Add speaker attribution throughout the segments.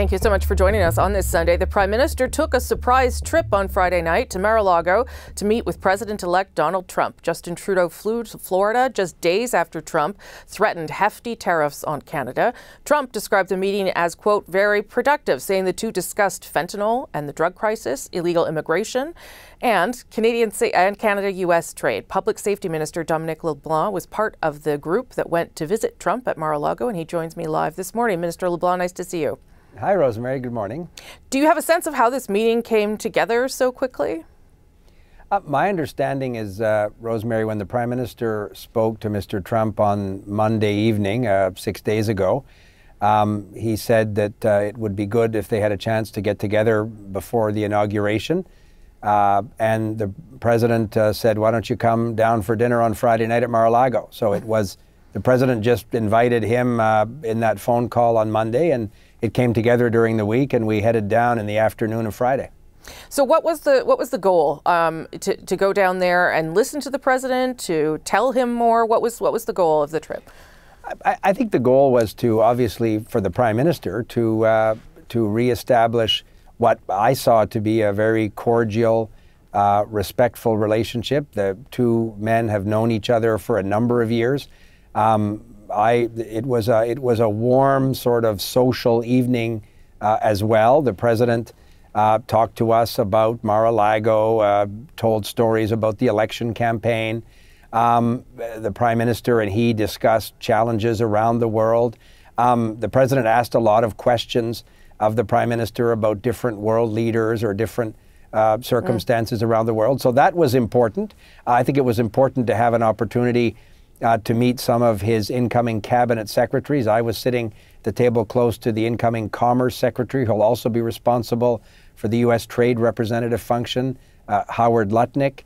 Speaker 1: Thank you so much for joining us on this Sunday. The Prime Minister took a surprise trip on Friday night to Mar-a-Lago to meet with President-elect Donald Trump. Justin Trudeau flew to Florida just days after Trump threatened hefty tariffs on Canada. Trump described the meeting as, quote, very productive, saying the two discussed fentanyl and the drug crisis, illegal immigration, and Canada-U.S. trade. Public Safety Minister Dominic LeBlanc was part of the group that went to visit Trump at Mar-a-Lago, and he joins me live this morning. Minister LeBlanc, nice to see you.
Speaker 2: Hi, Rosemary. Good morning.
Speaker 1: Do you have a sense of how this meeting came together so quickly?
Speaker 2: My understanding is, Rosemary, when the Prime Minister spoke to Mr. Trump on Monday evening, 6 days ago, he said that it would be good if they had a chance to get together before the inauguration. And the President said, why don't you come down for dinner on Friday night at Mar-a-Lago? So it was, the President just invited him in that phone call on Monday, and it came together during the week, and we headed down in the afternoon of Friday.
Speaker 1: So what was the goal? To go down there and listen to the President, to tell him more? What was the goal of the trip?
Speaker 2: I think the goal was to, obviously, for the Prime Minister to reestablish what I saw to be a very cordial, respectful relationship. The two men have known each other for a number of years. It was a warm sort of social evening as well. The President talked to us about Mar-a-Lago, told stories about the election campaign. The Prime Minister and he discussed challenges around the world. The President asked a lot of questions of the Prime Minister about different world leaders or different circumstances around the world. So that was important. I think it was important to have an opportunity to meet some of his incoming cabinet secretaries. I was sitting at the table close to the incoming Commerce Secretary, who'll also be responsible for the U.S. Trade Representative function, Howard Lutnick.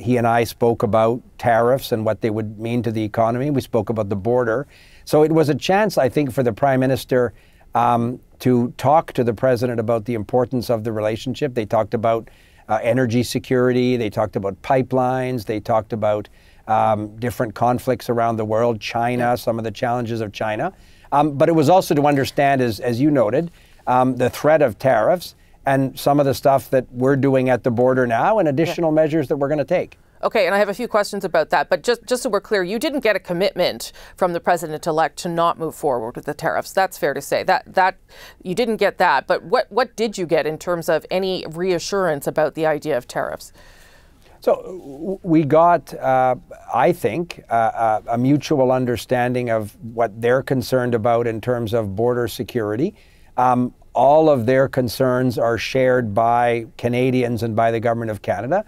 Speaker 2: He and I spoke about tariffs and what they would mean to the economy. We spoke about the border. So it was a chance, I think, for the Prime Minister to talk to the President about the importance of the relationship. They talked about energy security. They talked about pipelines. They talked about different conflicts around the world, China, some of the challenges of China. But it was also to understand, as you noted, the threat of tariffs and some of the stuff that we're doing at the border now and additional measures that we're going to take.
Speaker 1: Okay, and I have a few questions about that. But just so we're clear, you didn't get a commitment from the President-elect to not move forward with the tariffs. That's fair to say. That you didn't get that. But what did you get in terms of any reassurance about the idea of tariffs?
Speaker 2: So we got, I think, a mutual understanding of what they're concerned about in terms of border security. All of their concerns are shared by Canadians and by the Government of Canada.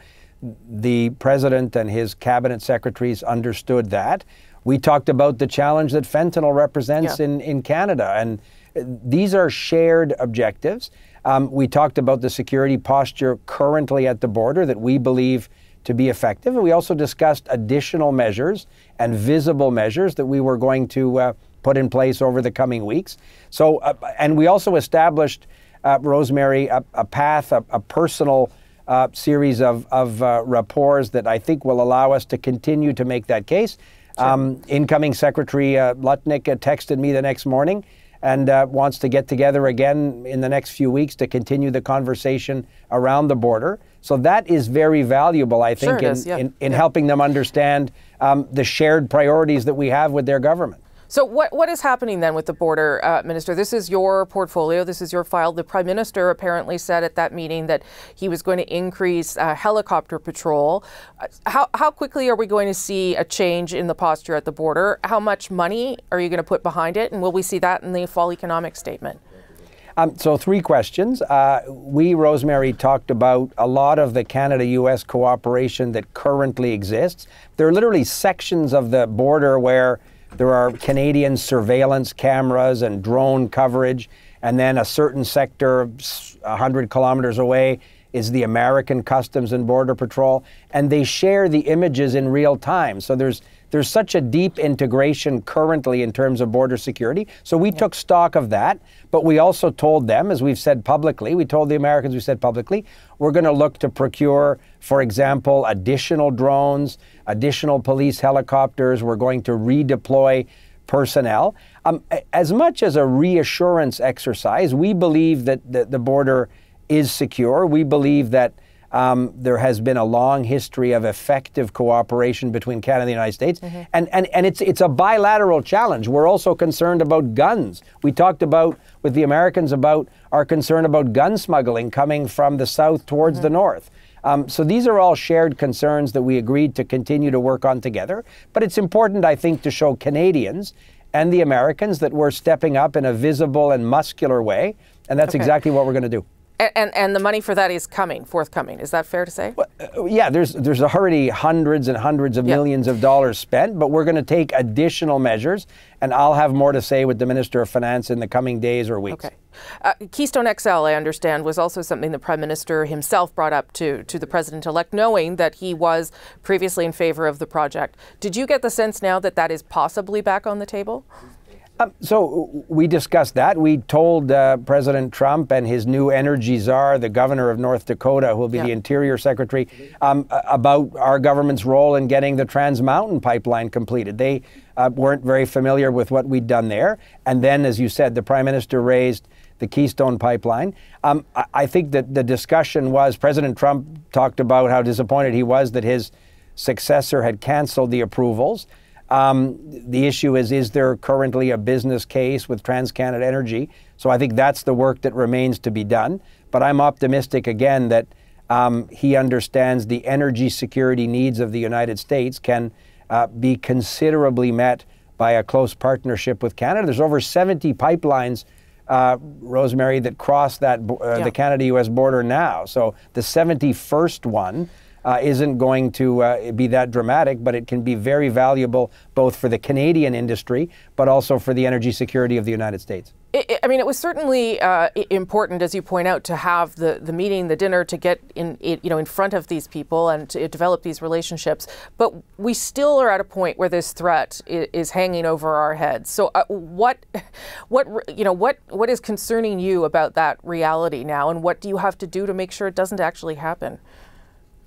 Speaker 2: The President and his cabinet secretaries understood that. We talked about the challenge that fentanyl represents in Canada, and these are shared objectives. We talked about the security posture currently at the border that we believe to be effective. And we also discussed additional measures and visible measures that we were going to put in place over the coming weeks. So, and we also established, Rosemary, a path, a personal series of rapports that I think will allow us to continue to make that case. Sure. Incoming Secretary Lutnick texted me the next morning and wants to get together again in the next few weeks to continue the conversation around the border. So that is very valuable, I think, in helping them understand the shared priorities that we have with their government.
Speaker 1: So what is happening then with the border, Minister? This is your portfolio. This is your file. The Prime Minister apparently said at that meeting that he was going to increase helicopter patrol. How quickly are we going to see a change in the posture at the border? How much money are you going to put behind it? And will we see that in the fall economic statement?
Speaker 2: So three questions. We, Rosemary, talked about a lot of the Canada-U.S. cooperation that currently exists. There are literally sections of the border where there are Canadian surveillance cameras and drone coverage, and then a certain sector 100 kilometers away is the American Customs and Border Patrol, and they share the images in real time. So there's such a deep integration currently in terms of border security. So we took stock of that, but we also told them, as we've said publicly, we told the Americans, we said publicly, we're going to look to procure, for example, additional drones, additional police helicopters. We're going to redeploy personnel. As much as a reassurance exercise, we believe that the border is secure. We believe that there has been a long history of effective cooperation between Canada and the United States. And it's a bilateral challenge. We're also concerned about guns. We talked with the Americans about our concern about gun smuggling coming from the south towards the north. So these are all shared concerns that we agreed to continue to work on together. But it's important, I think, to show Canadians and the Americans that we're stepping up in a visible and muscular way. And that's exactly what we're going to do.
Speaker 1: And the money for that is forthcoming. Is that fair to say?
Speaker 2: Well, yeah, there's already hundreds and hundreds of millions of dollars spent, but we're going to take additional measures, and I'll have more to say with the Minister of Finance in the coming days or weeks.
Speaker 1: Okay. Keystone XL, I understand, was also something the Prime Minister himself brought up to the President-elect, knowing that he was previously in favor of the project. Did you get the sense now that that is possibly back on the table?
Speaker 2: So we discussed that. We told President Trump and his new energy czar, the governor of North Dakota, who will be the Interior Secretary, about our government's role in getting the Trans Mountain pipeline completed. They weren't very familiar with what we'd done there. And then, as you said, the Prime Minister raised the Keystone pipeline. I think that the discussion was, President Trump talked about how disappointed he was that his successor had canceled the approvals. The issue is there currently a business case with TransCanada Energy? So I think that's the work that remains to be done. But I'm optimistic, again, that he understands the energy security needs of the United States can be considerably met by a close partnership with Canada. There's over 70 pipelines, Rosemary, that cross that the Canada-U.S. border now. So the 71st one isn't going to be that dramatic, but it can be very valuable both for the Canadian industry, but also for the energy security of the United States.
Speaker 1: I mean, it was certainly important, as you point out, to have the meeting, the dinner, to get in front of these people and to develop these relationships. But we still are at a point where this threat is hanging over our heads. So, what is concerning you about that reality now, and what do you have to do to make sure it doesn't actually happen?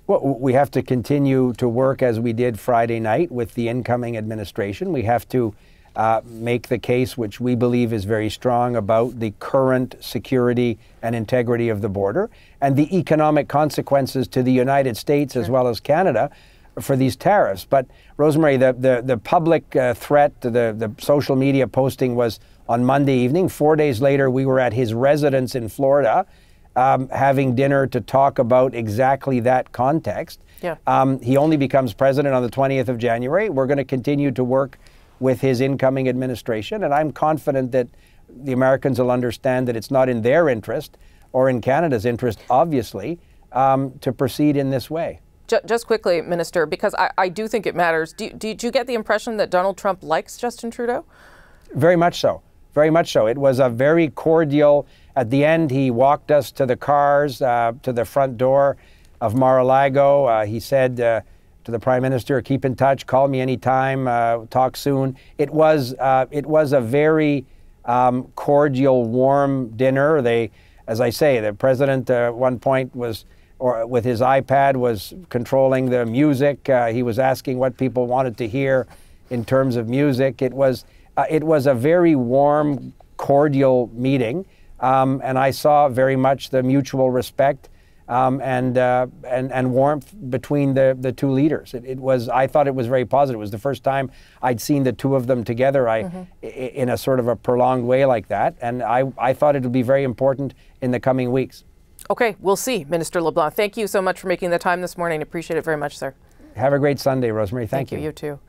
Speaker 2: Well, we have to continue to work as we did Friday night with the incoming administration. We have to make the case, which we believe is very strong, about the current security and integrity of the border and the economic consequences to the United States as well as Canada for these tariffs. But Rosemary, the public threat, the social media posting was on Monday evening. 4 days later, we were at his residence in Florida, having dinner to talk about exactly that context. He only becomes president on the 20th of January. We're going to continue to work with his incoming administration, and I'm confident that the Americans will understand that it's not in their interest or in Canada's interest, obviously, to proceed in this way.
Speaker 1: Just quickly, Minister, because I do think it matters. Did you get the impression that Donald Trump likes Justin Trudeau?
Speaker 2: Very much so. Very much so. It was a very cordial. At the end, he walked us to the cars, to the front door of Mar-a-Lago. He said to the Prime Minister, keep in touch, call me anytime, talk soon. It was a very cordial, warm dinner. As I say, the President at one point with his iPad was controlling the music. He was asking what people wanted to hear in terms of music. It was a very warm, cordial meeting. And I saw very much the mutual respect and warmth between the two leaders. I thought it was very positive. It was the first time I'd seen the two of them together in a sort of a prolonged way like that. And I thought it would be very important in the coming weeks.
Speaker 1: Okay, we'll see, Minister LeBlanc. Thank you so much for making the time this morning. Appreciate it very much, sir.
Speaker 2: Have a great Sunday, Rosemary. Thank you.
Speaker 1: You too.